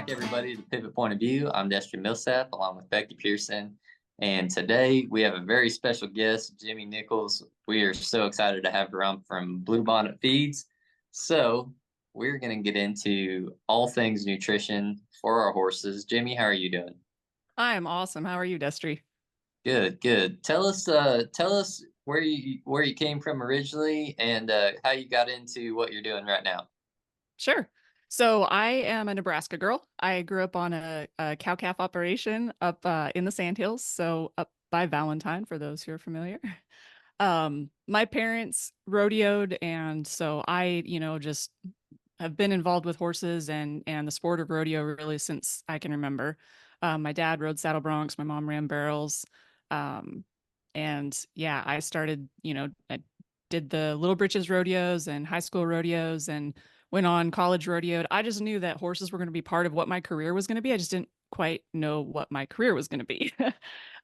back, everybody, to Pivot Point of View. I'm Dr. Millsap, along with Becky Pearson. And today we have a very special guest, Jyme Nichols. We are so excited to have her on from Blue Bonnet Feeds. So we're going to get into all things nutrition for our horses. Jyme, how are you doing? I am awesome. How are you, Destry? Good, good. Tell us where you came from originally and how you got into what you're doing right now. Sure. So I am a Nebraska girl. I grew up on a cow-calf operation up in the Sandhills, so up by Valentine, for those who are familiar. My parents rodeoed, and so I just have been involved with horses and the sport of rodeo really since I can remember. My dad rode saddle broncs, my mom ran barrels. Um, and yeah, I did the Little Britches rodeos and high school rodeos and went on college rodeoed. I just knew that horses were going to be part of what my career was going to be. I just didn't quite know what my career was going to be.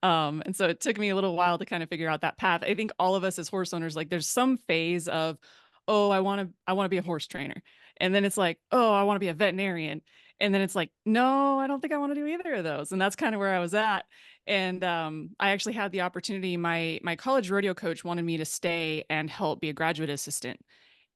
And so it took me a little while to kind of figure out that path. I think all of us as horse owners, like there's some phase of, oh, I want to be a horse trainer. And then it's like, oh, I want to be a veterinarian. And then it's like, no, I don't think I want to do either of those. And that's kind of where I was at. And I actually had the opportunity. My college rodeo coach wanted me to stay and help be a graduate assistant.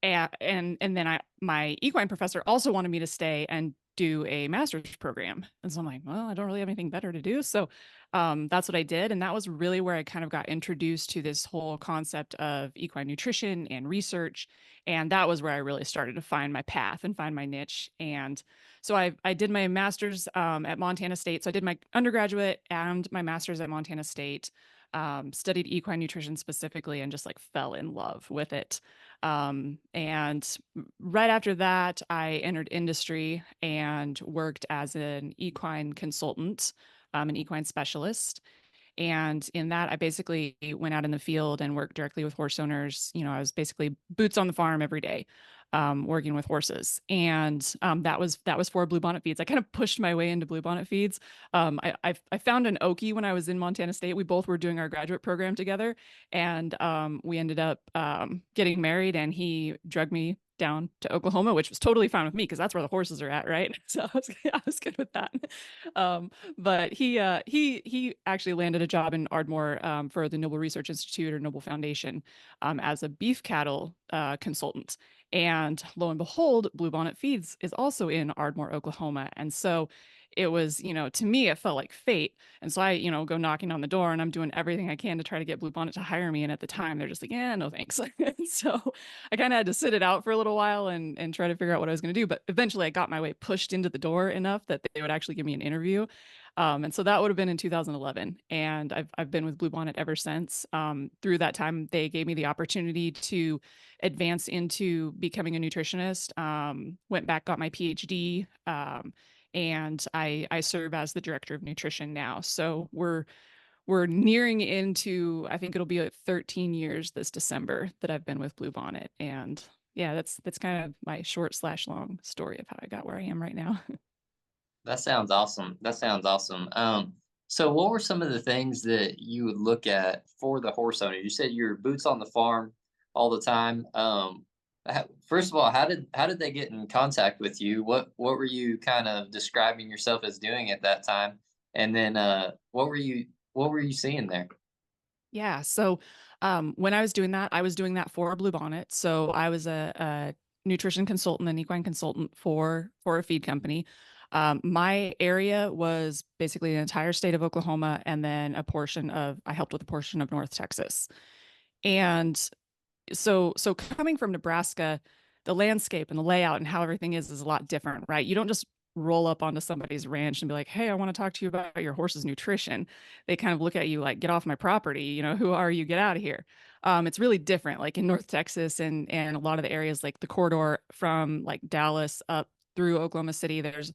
And then my equine professor also wanted me to stay and do a master's program. And so I'm like, well, I don't really have anything better to do. So that's what I did. And that was really where I kind of got introduced to this whole concept of equine nutrition and research. And that was where I really started to find my path and find my niche. And so I did my master's at Montana State. So I did my undergraduate and my master's at Montana State. Studied equine nutrition specifically and just like fell in love with it. And right after that, I entered industry and worked as an equine consultant, an equine specialist. And in that, I basically went out in the field and worked directly with horse owners. I was basically boots on the farm every day, working with horses. And that was for Blue Bonnet Feeds. I kind of pushed my way into Blue Bonnet Feeds. I found an Okie when I was in Montana State. We both were doing our graduate program together, and we ended up getting married. And he drugged me down to Oklahoma, which was totally fine with me because that's where the horses are at, right? So I was good with that. But he actually landed a job in Ardmore for the Noble Research Institute or Noble Foundation as a beef cattle consultant. And lo and behold, Blue Bonnet Feeds is also in Ardmore, Oklahoma. And so it was, to me, it felt like fate. And so I go knocking on the door and I'm doing everything I can to try to get Blue Bonnet to hire me. And at the time, they're just like, yeah, no thanks. So I kind of had to sit it out for a little while and try to figure out what I was going to do. But eventually I got my way pushed into the door enough that they would actually give me an interview. And so that would have been in 2011. And I've been with Blue Bonnet ever since. Through that time, they gave me the opportunity to advance into becoming a nutritionist. Went back, got my PhD. And I serve as the director of nutrition now. So we're nearing into, I think it'll be like 13 years this December that I've been with Blue Bonnet. And yeah, that's kind of my short/long story of how I got where I am right now. That sounds awesome. That sounds awesome. So what were some of the things that you would look at for the horse owner? You said your boots on the farm all the time. First of all, how did they get in contact with you? What were you kind of describing yourself as doing at that time? And then what were you seeing there? Yeah. So when I was doing that for Blue Bonnet. So I was a nutrition consultant, an equine consultant for a feed company. My area was basically the entire state of Oklahoma, and then I helped with a portion of North Texas. And so coming from Nebraska, the landscape and the layout and how everything is a lot different, right? You don't just roll up onto somebody's ranch and be like, "Hey, I want to talk to you about your horse's nutrition." They kind of look at you like, "Get off my property, who are you? Get out of here." It's really different, like in North Texas and a lot of the areas like the corridor from like Dallas up through Oklahoma City. There's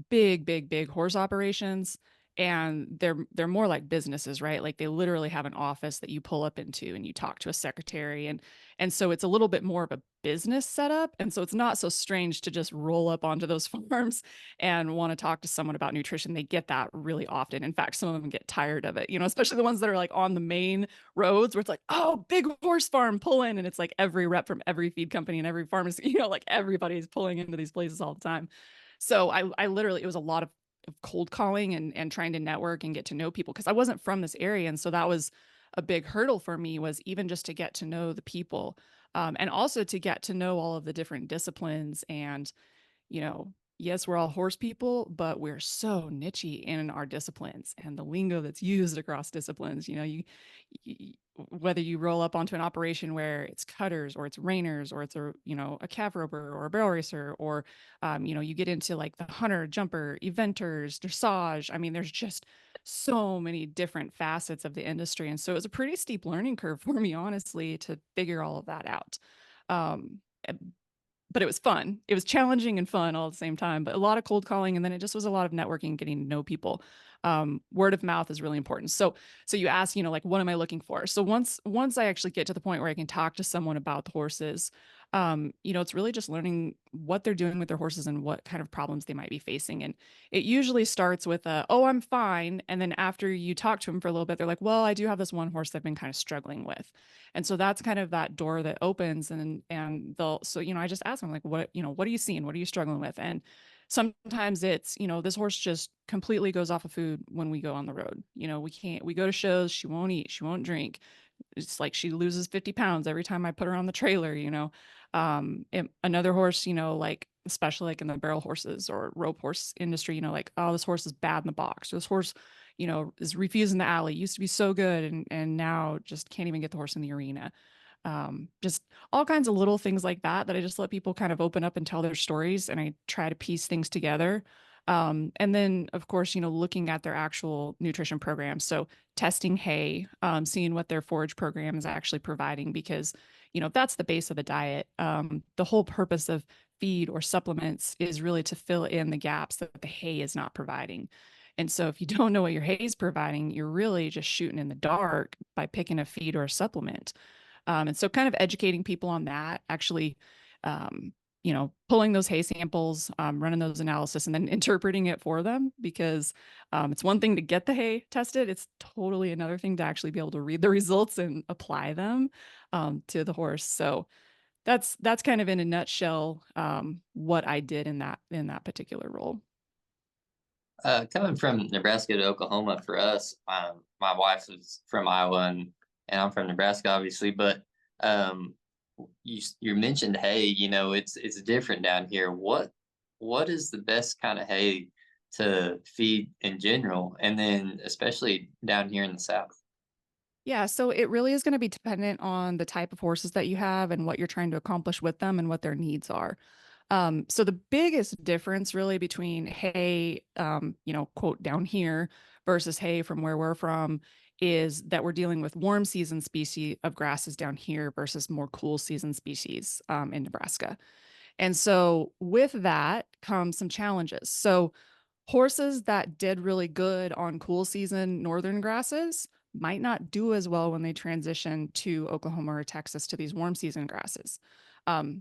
big, big, big horse operations, and they're more like businesses, right? Like they literally have an office that you pull up into and you talk to a secretary, and so it's a little bit more of a business setup. And so it's not so strange to just roll up onto those farms and want to talk to someone about nutrition. They get that really often. In fact, some of them get tired of it, especially the ones that are like on the main roads where it's like, oh, big horse farm, pull in. And it's like every rep from every feed company and every pharmacy, like everybody's pulling into these places all the time. So I literally, it was a lot of cold calling and trying to network and get to know people because I wasn't from this area. And so that was a big hurdle for me, was even just to get to know the people, and also to get to know all of the different disciplines. And yes, we're all horse people, but we're so nichey in our disciplines and the lingo that's used across disciplines. You whether you roll up onto an operation where it's cutters or it's reiners or it's a calf roper or a barrel racer, or you get into like the hunter, jumper, eventers, dressage. I mean, there's just so many different facets of the industry, and so it was a pretty steep learning curve for me, honestly, to figure all of that out. Um, but it was fun. It was challenging and fun all at the same time, but a lot of cold calling. And then it just was a lot of networking, getting to know people. Word of mouth is really important. So you ask, like, what am I looking for? So once I actually get to the point where I can talk to someone about the horses, it's really just learning what they're doing with their horses and what kind of problems they might be facing. And it usually starts with oh, I'm fine. And then after you talk to them for a little bit, they're like, well, I do have this one horse I've been kind of struggling with. And so that's kind of that door that opens, and they'll, so, I just ask them, like, what are you seeing? What are you struggling with? And sometimes it's, this horse just completely goes off of food when we go on the road. We go to shows, she won't eat, she won't drink. It's like she loses 50 pounds every time I put her on the trailer. Another horse, like, especially like in the barrel horses or rope horse industry, like, oh, this horse is bad in the box. This horse, is refusing the alley. Used to be so good, and now just can't even get the horse in the arena. Just all kinds of little things like that I just let people kind of open up and tell their stories, and I try to piece things together. And then, of course, looking at their actual nutrition program. So testing hay, seeing what their forage program is actually providing, because, that's the base of the diet. The whole purpose of feed or supplements is really to fill in the gaps that the hay is not providing. And so if you don't know what your hay is providing, you're really just shooting in the dark by picking a feed or a supplement. And so kind of educating people on that, actually, pulling those hay samples, running those analysis, and then interpreting it for them, because it's one thing to get the hay tested. It's totally another thing to actually be able to read the results and apply them to the horse. So that's kind of in a nutshell what I did in that particular role. Coming from Nebraska to Oklahoma for us, my wife is from Iowa, and I'm from Nebraska, obviously. But um, you mentioned hay. It's different down here. What is the best kind of hay to feed in general, and then especially down here in the South? Yeah, so it really is going to be dependent on the type of horses that you have and what you're trying to accomplish with them and what their needs are. So the biggest difference really between hay, quote, down here versus hay from where we're from, is that we're dealing with warm season species of grasses down here versus more cool season species in Nebraska. And so with that comes some challenges. So horses that did really good on cool season northern grasses might not do as well when they transition to Oklahoma or Texas to these warm season grasses.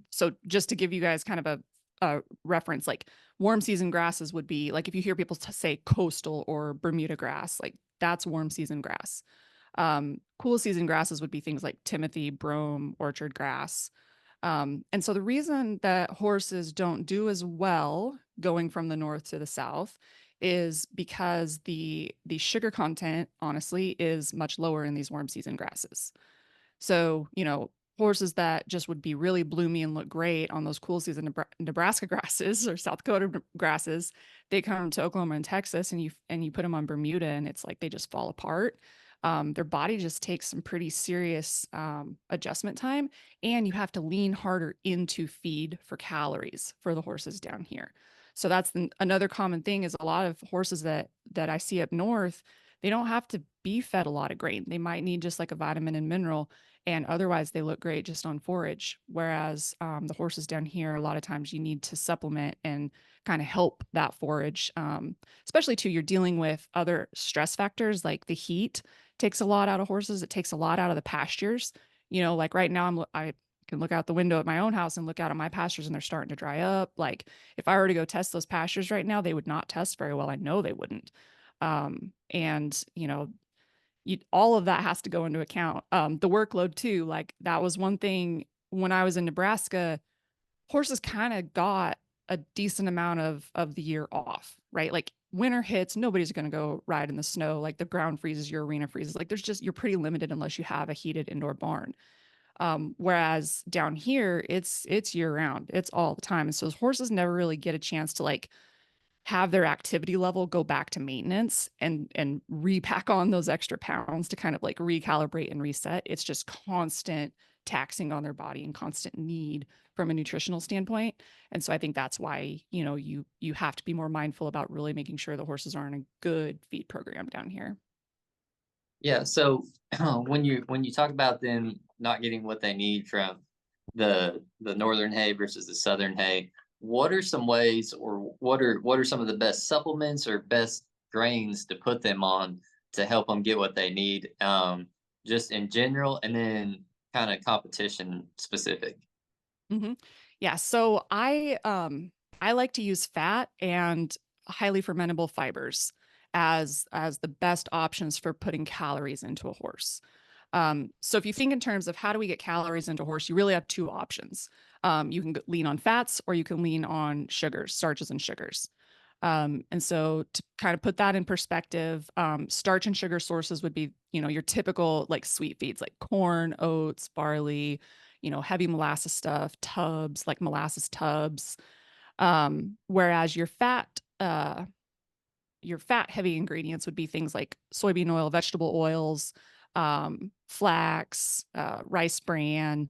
So just to give you guys kind of a reference, like, warm season grasses would be like, if you hear people say coastal or Bermuda grass, like, that's warm season grass. Cool season grasses would be things like Timothy, brome, orchard grass. And so the reason that horses don't do as well going from the north to the south is because the sugar content, honestly, is much lower in these warm season grasses. So, horses that just would be really bloomy and look great on those cool season Nebraska grasses or South Dakota grasses, they come to Oklahoma and Texas, and you put them on Bermuda, and it's like they just fall apart. Their body just takes some pretty serious adjustment time, and you have to lean harder into feed for calories for the horses down here. So that's another common thing, is a lot of horses that I see up north, they don't have to be fed a lot of grain. They might need just like a vitamin and mineral, and otherwise they look great just on forage. Whereas the horses down here, a lot of times you need to supplement and kind of help that forage, especially too, you're dealing with other stress factors like the heat takes a lot out of horses. It takes a lot out of the pastures. Like right now, I can look out the window at my own house and look out at my pastures, and they're starting to dry up. Like, if I were to go test those pastures right now, they would not test very well. I know they wouldn't. And all of that has to go into account. The workload too, like, that was one thing when I was in Nebraska. Horses kind of got a decent amount of the year off, right? Like winter hits, nobody's going to go ride in the snow. Like the ground freezes, your arena freezes. Like you're pretty limited unless you have a heated indoor barn. Whereas down here, it's year round. It's all the time. And so horses never really get a chance to like have their activity level go back to maintenance and repack on those extra pounds to kind of like recalibrate and reset. It's just constant taxing on their body and constant need from a nutritional standpoint. And so I think that's why, you have to be more mindful about really making sure the horses are on a good feed program down here. Yeah. So when you talk about them not getting what they need from the northern hay versus the southern hay, what are some ways, or what are some of the best supplements or best grains to put them on to help them get what they need, just in general, and then kind of competition specific? Hmm. Yeah. So I like to use fat and highly fermentable fibers as the best options for putting calories into a horse. So if you think in terms of how do we get calories into a horse, you really have two options. You can lean on fats or you can lean on sugars, starches and sugars. And so to kind of put that in perspective, starch and sugar sources would be, your typical like sweet feeds like corn, oats, barley, heavy molasses stuff, tubs, like molasses tubs. Whereas your fat heavy ingredients would be things like soybean oil, vegetable oils, flax, rice bran,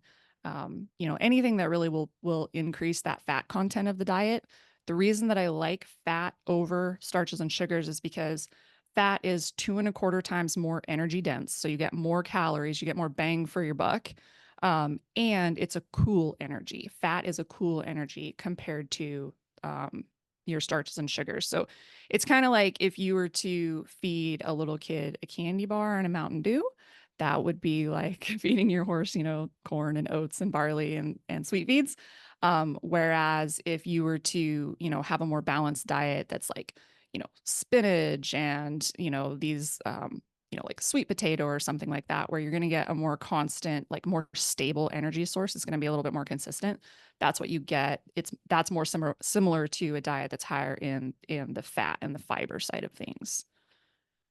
anything that really will increase that fat content of the diet. The reason that I like fat over starches and sugars is because fat is 2.25 times more energy dense. So you get more calories, you get more bang for your buck. And it's a cool energy. Fat is a cool energy compared to your starches and sugars. So it's kind of like if you were to feed a little kid a candy bar and a Mountain Dew, that would be like feeding your horse, corn and oats and barley and sweet feeds. Whereas if you were to, have a more balanced diet that's like, spinach and, these, like sweet potato or something like that, where you're going to get a more constant, like more stable energy source. It's going to be a little bit more consistent. That's what you get. That's more similar to a diet that's higher in the fat and the fiber side of things.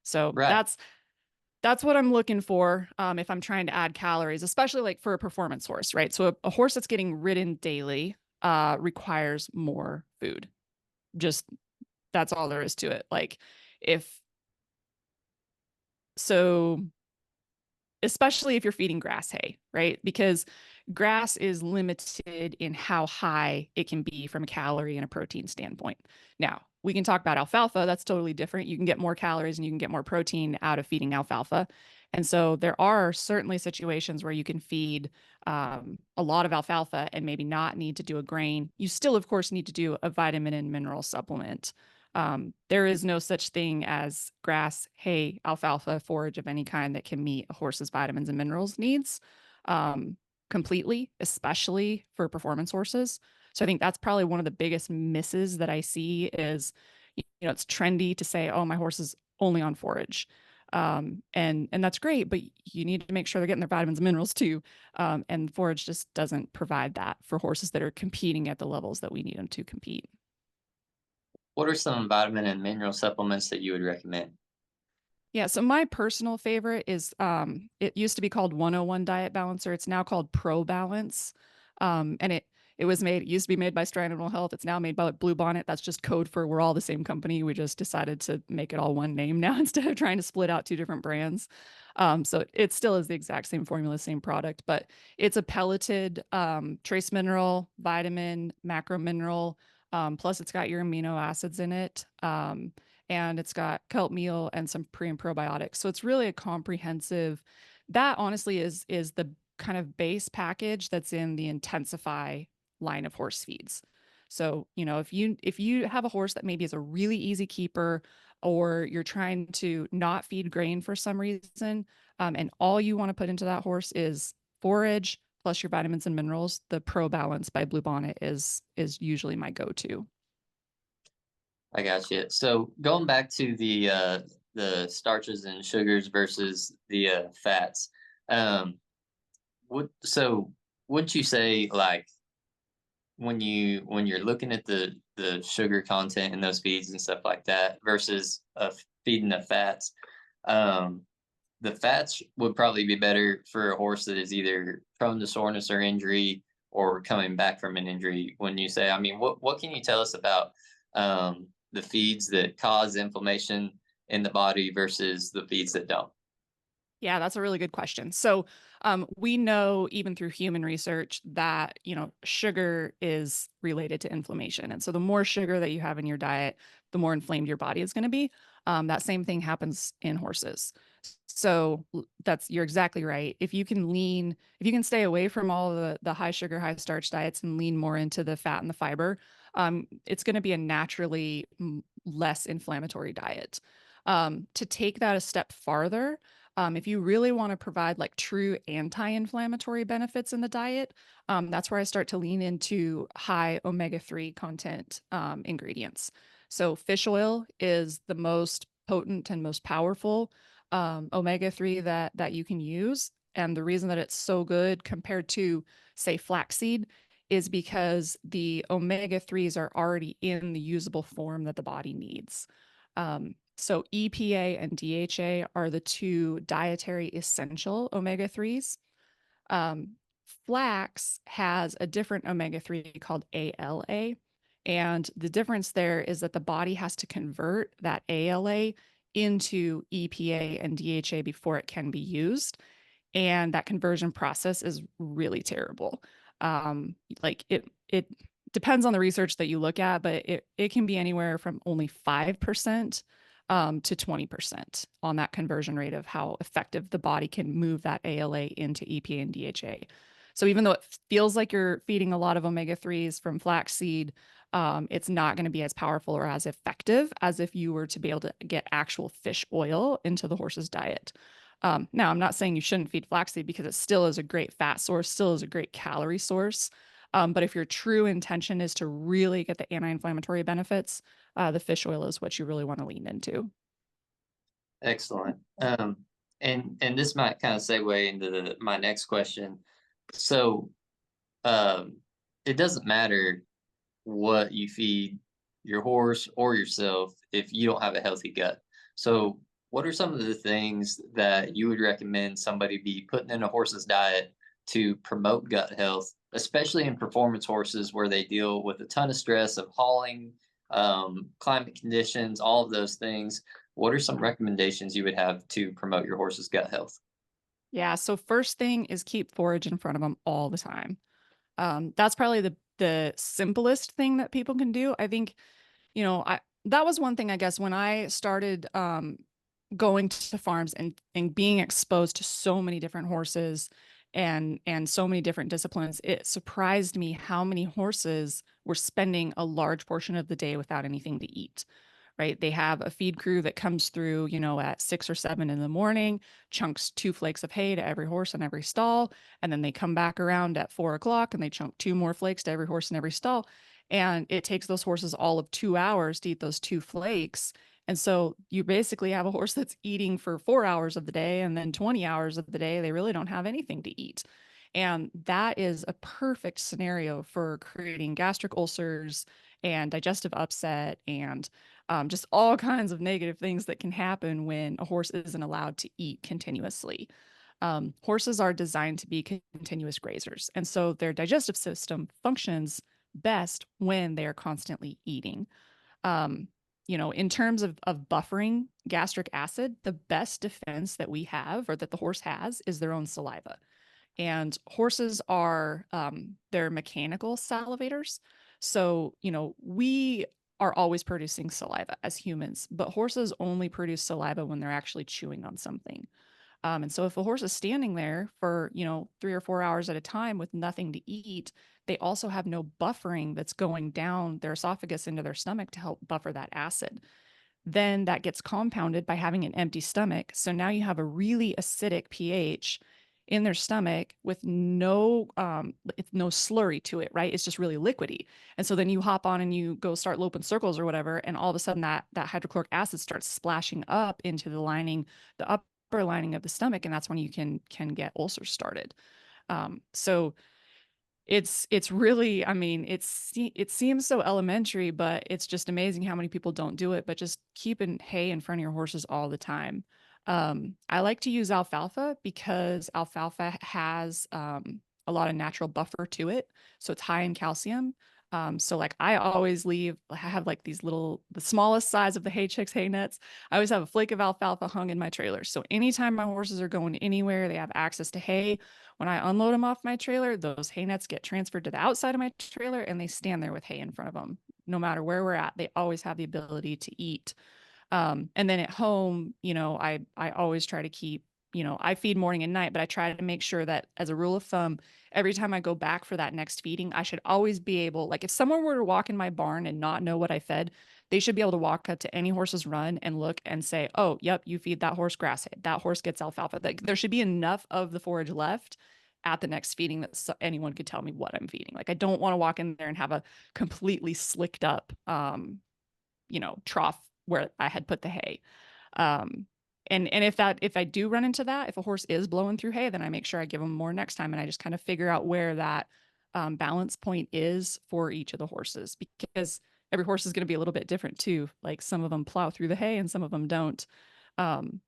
So Right. that's what I'm looking for if I'm trying to add calories, especially like for a performance horse, right? So a horse that's getting ridden daily requires more food. Just that's all there is to it. Like if so especially if you're feeding grass hay, right? Because grass is limited in how high it can be from a calorie and a protein standpoint. Now, we can talk about alfalfa. That's totally different. You can get more calories and you can get more protein out of feeding alfalfa. And so there are certainly situations where you can feed a lot of alfalfa and maybe not need to do a grain. You still, of course, need to do a vitamin and mineral supplement. There is no such thing as grass, hay, alfalfa, forage of any kind that can meet a horse's vitamins and minerals needs completely, especially for performance horses. So I think that's probably one of the biggest misses that I see is, it's trendy to say, oh, my horse is only on forage. And that's great, but you need to make sure they're getting their vitamins and minerals too. And forage just doesn't provide that for horses that are competing at the levels that we need them to compete. What are some vitamin and mineral supplements that you would recommend? Yeah, so my personal favorite is it used to be called 101 Diet Balancer. It's now called Pro Balance. And it used to be made by Strand Animal Health. It's now made by Blue Bonnet. That's just code for we're all the same company. We just decided to make it all one name now instead of trying to split out two different brands. So it still is the exact same formula, same product, but it's a pelleted trace mineral, vitamin, macro mineral. Plus it's got your amino acids in it. And it's got kelp meal and some pre and probiotics. So it's really a comprehensive. That honestly is the kind of base package that's in the Intensify line of horse feeds. So, if you have a horse that maybe is a really easy keeper or you're trying to not feed grain for some reason, and all you want to put into that horse is forage plus your vitamins and minerals, the Pro Balance by Blue Bonnet is usually my go-to. I got you. So going back to the starches and sugars versus the fats, um, would so wouldn't you say, like, when you're looking at the sugar content in those feeds and stuff like that versus feeding the fats, um, the fats would probably be better for a horse that is either prone to soreness or injury or coming back from an injury. When you say, I mean, what can you tell us about the feeds that cause inflammation in the body versus the feeds that don't? Yeah, that's a really good question. So, we know even through human research that, sugar is related to inflammation. And so the more sugar that you have in your diet, the more inflamed your body is going to be. That same thing happens in horses. So you're exactly right. If you can stay away from all the high sugar, high starch diets and lean more into the fat and the fiber, it's going to be a naturally less inflammatory diet. To take that a step farther, if you really want to provide like true anti-inflammatory benefits in the diet, that's where I start to lean into high omega-3 content ingredients. So fish oil is the most potent and most powerful omega-3 that you can use. And the reason that it's so good compared to, say, flaxseed is because the omega-3s are already in the usable form that the body needs. So EPA and DHA are the two dietary essential omega-3s. Um, Flax has a different omega-3 called ALA. And the difference there is that the body has to convert that ALA into EPA and DHA before it can be used. And that conversion process is really terrible. Like it depends on the research that you look at, but it can be anywhere from only 5% to 20% on that conversion rate of how effective the body can move that ALA into EPA and DHA. So even though it feels like you're feeding a lot of omega-3s from flaxseed, it's not going to be as powerful or as effective as if you were to be able to get actual fish oil into the horse's diet. Now, I'm not saying you shouldn't feed flaxseed because it still is a great fat source, still is a great calorie source. But if your true intention is to really get the anti-inflammatory benefits, the fish oil is what you really want to lean into. Excellent. And this might kind of segue into my next question. So, um, it doesn't matter what you feed your horse or yourself if you don't have a healthy gut. So, what are some of the things that you would recommend somebody be putting in a horse's diet to promote gut health, especially in performance horses where they deal with a ton of stress of hauling, climate conditions, all of those things? What are some recommendations you would have to promote your horse's gut health? Yeah, so first thing is keep forage in front of them all the time. That's probably the simplest thing that people can do. I think, I that was one thing I guess when I started going to farms and being exposed to so many different horses and so many different disciplines, it surprised me how many horses were spending a large portion of the day without anything to eat. Right? They have a feed crew that comes through, at 6 or 7 in the morning, chunks 2 flakes of hay to every horse in every stall. And then they come back around at 4 o'clock and they chunk 2 more flakes to every horse in every stall. And it takes those horses all of 2 hours to eat those 2 flakes. And so you basically have a horse that's eating for 4 hours of the day and then 20 hours of the day, they really don't have anything to eat. And that is a perfect scenario for creating gastric ulcers and digestive upset and just all kinds of negative things that can happen when a horse isn't allowed to eat continuously. Horses are designed to be continuous grazers, and so their digestive system functions best when they are constantly eating. Um, in terms of buffering gastric acid, the best defense that we have or that the horse has is their own saliva. And horses are they're mechanical salivators. So, we are always producing saliva as humans, but horses only produce saliva when they're actually chewing on something. And so if a horse is standing there for, 3 or 4 hours at a time with nothing to eat, they also have no buffering that's going down their esophagus into their stomach to help buffer that acid. Then that gets compounded by having an empty stomach. So now you have a really acidic pH in their stomach with no slurry to it, right? It's just really liquidy. And so then you hop on and you go start loping circles or whatever, and all of a sudden that hydrochloric acid starts splashing up into the upper lining of the stomach, and that's when you can get ulcers started. So It's really, I mean, it seems so elementary, but it's just amazing how many people don't do it, but just keeping hay in front of your horses all the time. I like to use alfalfa because alfalfa has a lot of natural buffer to it, so it's high in calcium. So like I always I have like these little, the smallest size of the hay chicks hay nets. I always have a flake of alfalfa hung in my trailer. So anytime my horses are going anywhere, they have access to hay. When I unload them off my trailer, those hay nets get transferred to the outside of my trailer and they stand there with hay in front of them. No matter where we're at, they always have the ability to eat. And then at home, I always try to keep, I feed morning and night, but I try to make sure that as a rule of thumb, every time I go back for that next feeding, I should always be able, like if someone were to walk in my barn and not know what I fed, they should be able to walk up to any horse's run and look and say, oh, yep, you feed that horse grass hay. That horse gets alfalfa. Like there should be enough of the forage left at the next feeding that anyone could tell me what I'm feeding. Like I don't want to walk in there and have a completely slicked up trough where I had put the hay. Um, and if I do run into that, if a horse is blowing through hay, then I make sure I give them more next time, and I just kind of figure out where that balance point is for each of the horses, because every horse is going to be a little bit different too. Like some of them plow through the hay and some of them don't. Um,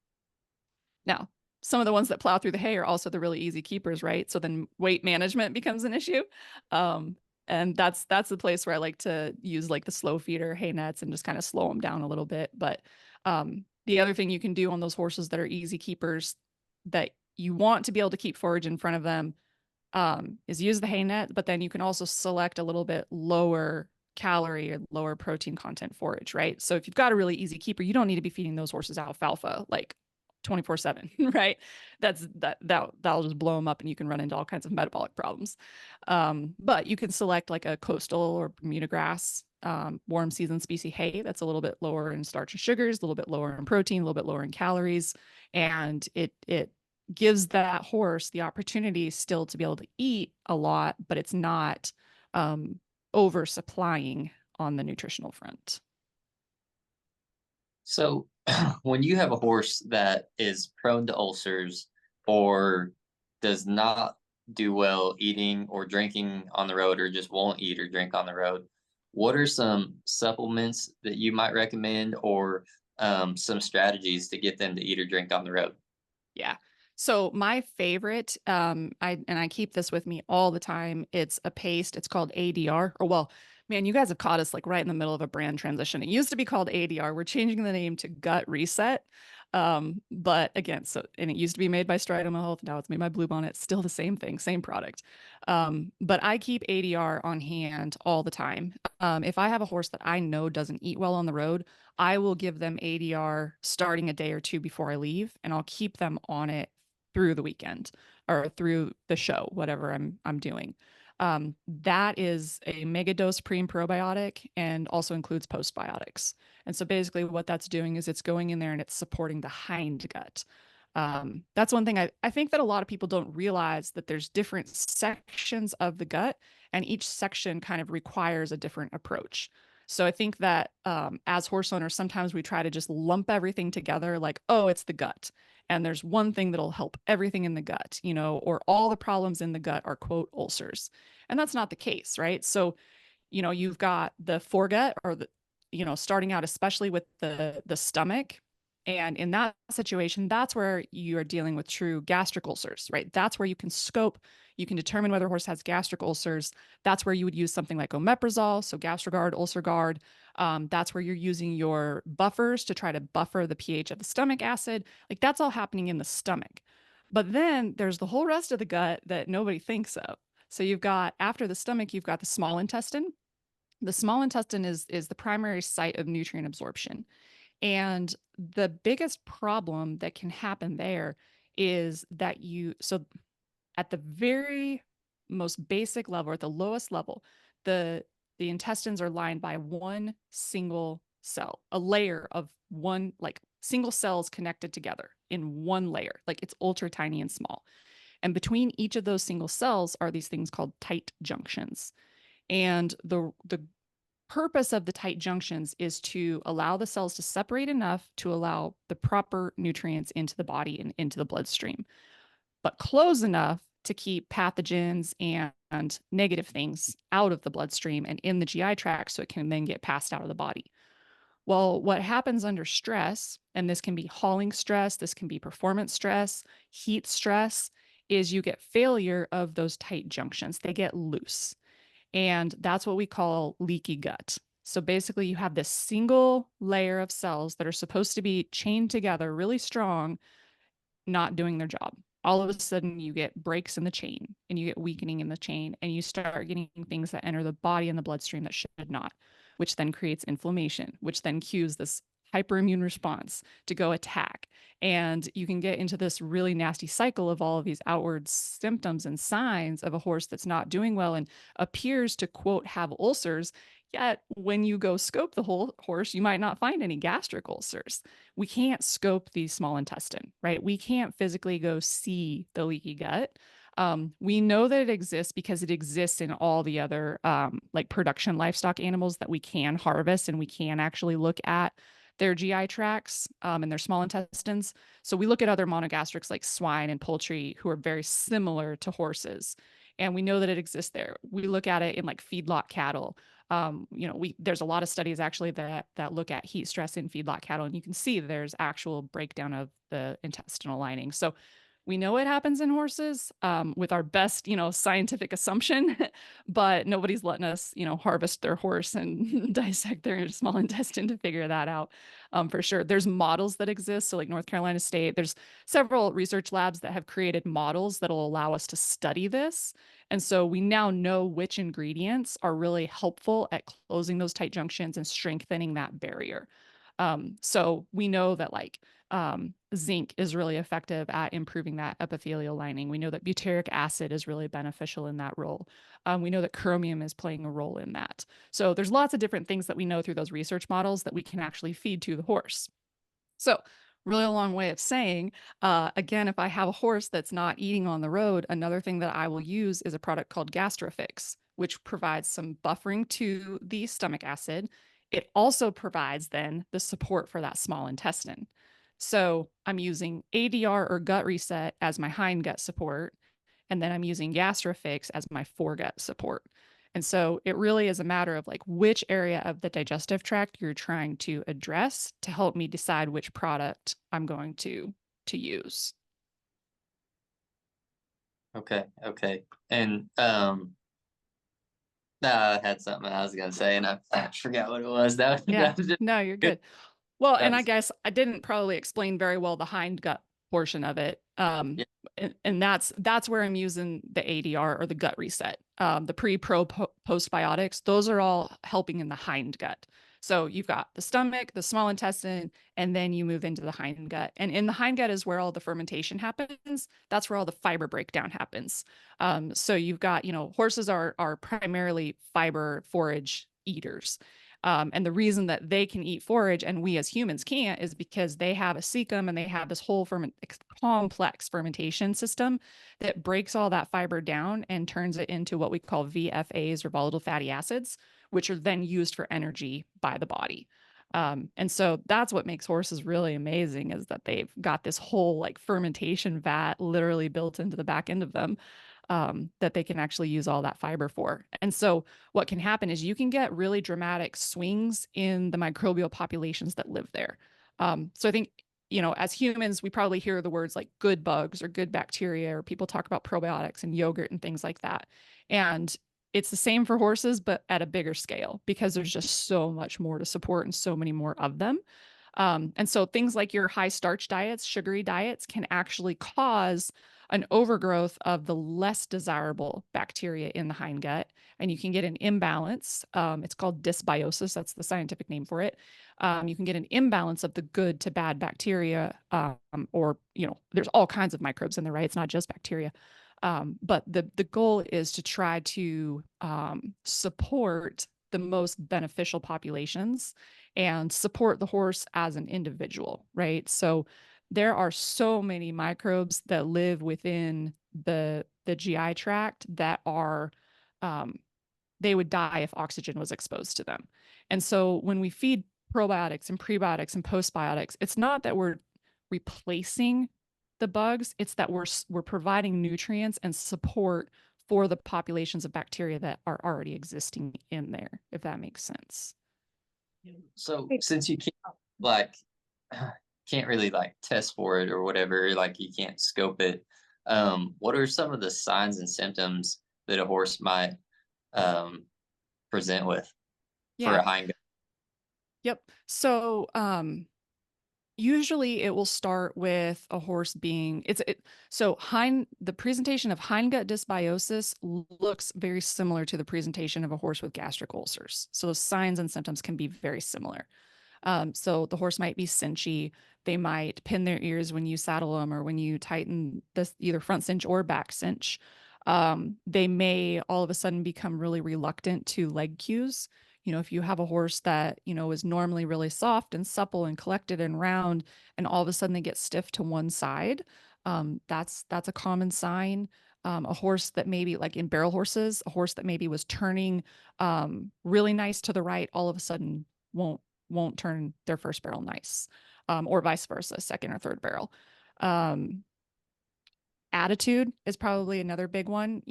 Now, some of the ones that plow through the hay are also the really easy keepers, right? So then weight management becomes an issue. Um, and that's the place where I like to use like the slow feeder hay nets and just kind of slow them down a little bit. But the other thing you can do on those horses that are easy keepers that you want to be able to keep forage in front of them is use the hay net, but then you can also select a little bit lower calorie or lower protein content forage, right? So if you've got a really easy keeper, you don't need to be feeding those horses alfalfa like 24/7, right? That'll just blow them up and you can run into all kinds of metabolic problems. But you can select like a coastal or Bermuda grass warm season species hay that's a little bit lower in starch and sugars, a little bit lower in protein, a little bit lower in calories, and it gives that horse the opportunity still to be able to eat a lot, but it's not oversupplying on the nutritional front. So when you have a horse that is prone to ulcers or does not do well eating or drinking on the road or just won't eat or drink on the road, what are some supplements that you might recommend or some strategies to get them to eat or drink on the road? Yeah. So my favorite, I keep this with me all the time. It's a paste. It's called ADR. Or well, man, you guys have caught us like right in the middle of a brand transition. It used to be called ADR. We're changing the name to Gut Reset. But again, and it used to be made by Stridoma Health. Now it's made by Blue Bonnet. Still the same thing, same product. But I keep ADR on hand all the time. If I have a horse that I know doesn't eat well on the road, I will give them ADR starting a day or two before I leave, and I'll keep them on it through the weekend or through the show, whatever I'm doing. That is a mega dose pre and probiotic and also includes postbiotics. And so basically what that's doing is it's going in there and it's supporting the hind gut. That's one thing I think that a lot of people don't realize, that there's different sections of the gut and each section kind of requires a different approach. So I think that as horse owners, sometimes we try to just lump everything together like, oh, it's the gut. And there's one thing that'll help everything in the gut, or all the problems in the gut are, quote, ulcers. And that's not the case, right? So, you've got the foregut or starting out, especially with the stomach. And in that situation, that's where you are dealing with true gastric ulcers, right? That's where you can scope, you can determine whether a horse has gastric ulcers. That's where you would use something like omeprazole, so GastroGuard, UlcerGuard. That's where you're using your buffers to try to buffer the pH of the stomach acid. Like that's all happening in the stomach. But then there's the whole rest of the gut that nobody thinks of. So you've got, after the stomach, you've got the small intestine. The small intestine is the primary site of nutrient absorption. And the biggest problem that can happen there is that so at the very most basic level, or at the lowest level, the intestines are lined by one single cell, a layer of one, like single cells connected together in one layer. Like it's ultra tiny and small. And between each of those single cells are these things called tight junctions. And the purpose of the tight junctions is to allow the cells to separate enough to allow the proper nutrients into the body and into the bloodstream, but close enough to keep pathogens and negative things out of the bloodstream and in the GI tract so it can then get passed out of the body. Well, what happens under stress, and this can be hauling stress, this can be performance stress, heat stress, is you get failure of those tight junctions. They get loose. And that's what we call leaky gut. So basically, you have this single layer of cells that are supposed to be chained together really strong, not doing their job. All of a sudden, you get breaks in the chain and you get weakening in the chain, and you start getting things that enter the body and the bloodstream that should not, which then creates inflammation, which then cues this hyperimmune response to go attack. And you can get into this really nasty cycle of all of these outward symptoms and signs of a horse that's not doing well and appears to, quote, have ulcers. Yet, when you go scope the whole horse, you might not find any gastric ulcers. We can't scope the small intestine, right? We can't physically go see the leaky gut. We know that it exists because it exists in all the other like production livestock animals that we can harvest, and we can actually look at their GI tracts and their small intestines. So we look at other monogastrics like swine and poultry who are very similar to horses, and we know that it exists there. We look at it in like feedlot cattle. There's a lot of studies actually that look at heat stress in feedlot cattle, and you can see there's actual breakdown of the intestinal lining. So we know it happens in horses with our best, scientific assumption, but nobody's letting us, harvest their horse and dissect their small intestine to figure that out for sure. There's models that exist. So like North Carolina State, there's several research labs that have created models that'll allow us to study this. And so we now know which ingredients are really helpful at closing those tight junctions and strengthening that barrier. So we know that zinc is really effective at improving that epithelial lining. We know that butyric acid is really beneficial in that role. We know that chromium is playing a role in that. So there's lots of different things that we know through those research models that we can actually feed to the horse. So really a long way of saying, again, if I have a horse that's not eating on the road, another thing that I will use is a product called Gastrofix, which provides some buffering to the stomach acid. It also provides then the support for that small intestine. So I'm using ADR or gut reset as my hind gut support, and then I'm using Gastrofix as my foregut support. And so it really is a matter of like which area of the digestive tract you're trying to address to help me decide which product I'm going to use. Okay, okay. And I had something I was gonna say, and I forgot what it was. Yeah, That was just no, you're good. good. Well, That and I was, guess I didn't probably explain very well the hind gut portion of it. yeah. And that's where I'm using the ADR or the gut reset. The pre-pro postbiotics, those are all helping in the hind gut. So you've got the stomach, the small intestine, and then you move into the hind gut. And in the hind gut is where all the fermentation happens. That's where all the fiber breakdown happens. So you've got, horses are primarily fiber forage eaters. And the reason that they can eat forage and we as humans can't is because they have a cecum and they have this whole complex fermentation system that breaks all that fiber down and turns it into what we call VFAs or volatile fatty acids, which are then used for energy by the body. And so that's what makes horses really amazing is that they've got this whole like fermentation vat literally built into the back end of them that they can actually use all that fiber for. And so what can happen is you can get really dramatic swings in the microbial populations that live there. So I think, as humans, we probably hear the words like good bugs or good bacteria, or people talk about probiotics and yogurt and things like that. And it's the same for horses, but at a bigger scale because there's just so much more to support and so many more of them. And so things like your high starch diets, sugary diets can actually cause an overgrowth of the less desirable bacteria in the hind gut, and you can get an imbalance. It's called dysbiosis. That's the scientific name for it. You can get an imbalance of the good to bad bacteria, or there's all kinds of microbes in there, right? It's not just bacteria. But the goal is to try to support the most beneficial populations and support the horse as an individual, right? So there are so many microbes that live within the GI tract that are they would die if oxygen was exposed to them. And so when we feed probiotics and prebiotics and postbiotics, it's not that we're replacing the bugs, it's that we're providing nutrients and support for the populations of bacteria that are already existing in there, if that makes sense. So since you can't like can't really like test for it or whatever, like you can't scope it, what are some of the signs and symptoms that a horse might um present with for Yeah. a hind gut? Yep. So, usually it will start with a horse being so hind the presentation of hindgut dysbiosis looks very similar to the presentation of a horse with gastric ulcers. So those signs and symptoms can be very similar. So the horse might be cinchy. They might pin their ears when you saddle them or when you tighten this either front cinch or back cinch. They may all of a sudden become really reluctant to leg cues. If you have a horse that, is normally really soft and supple and collected and round, and all of a sudden they get stiff to one side, that's a common sign. A horse that maybe like in barrel horses, a horse that maybe was turning really nice to the right, all of a sudden won't turn their first barrel nice, or vice versa, second or third barrel. Um, Attitude is probably another big one.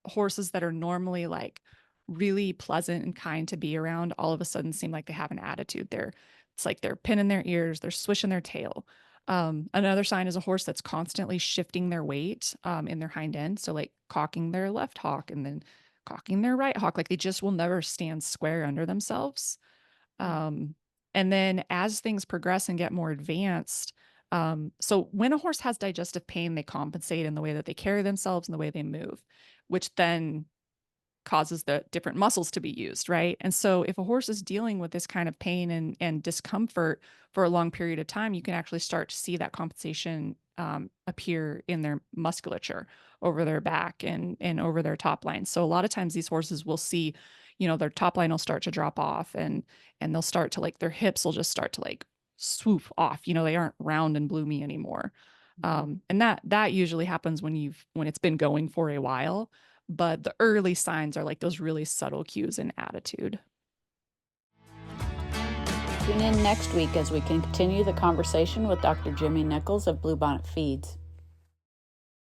Horses that are normally like really pleasant and kind to be around all of a sudden seem like they have an attitude. It's like they're pinning their ears, they're swishing their tail. Another sign is a horse that's constantly shifting their weight in their hind end. So like cocking their left hock and then cocking their right hock. Like they just will never stand square under themselves. Um, and then as things progress and get more advanced, so when a horse has digestive pain, they compensate in the way that they carry themselves and the way they move, which then causes the different muscles to be used, right? And so if a horse is dealing with this kind of pain and discomfort for a long period of time, you can actually start to see that compensation appear in their musculature over their back and over their top line. So a lot of times these horses will see, their top line will start to drop off and they'll start to like their hips will just start to like swoop off. They aren't round and bloomy anymore. And that usually happens when it's been going for a while, but the early signs are like those really subtle cues in attitude. Tune in next week as we continue the conversation with Dr. Jyme Nichols of Bluebonnet Feeds.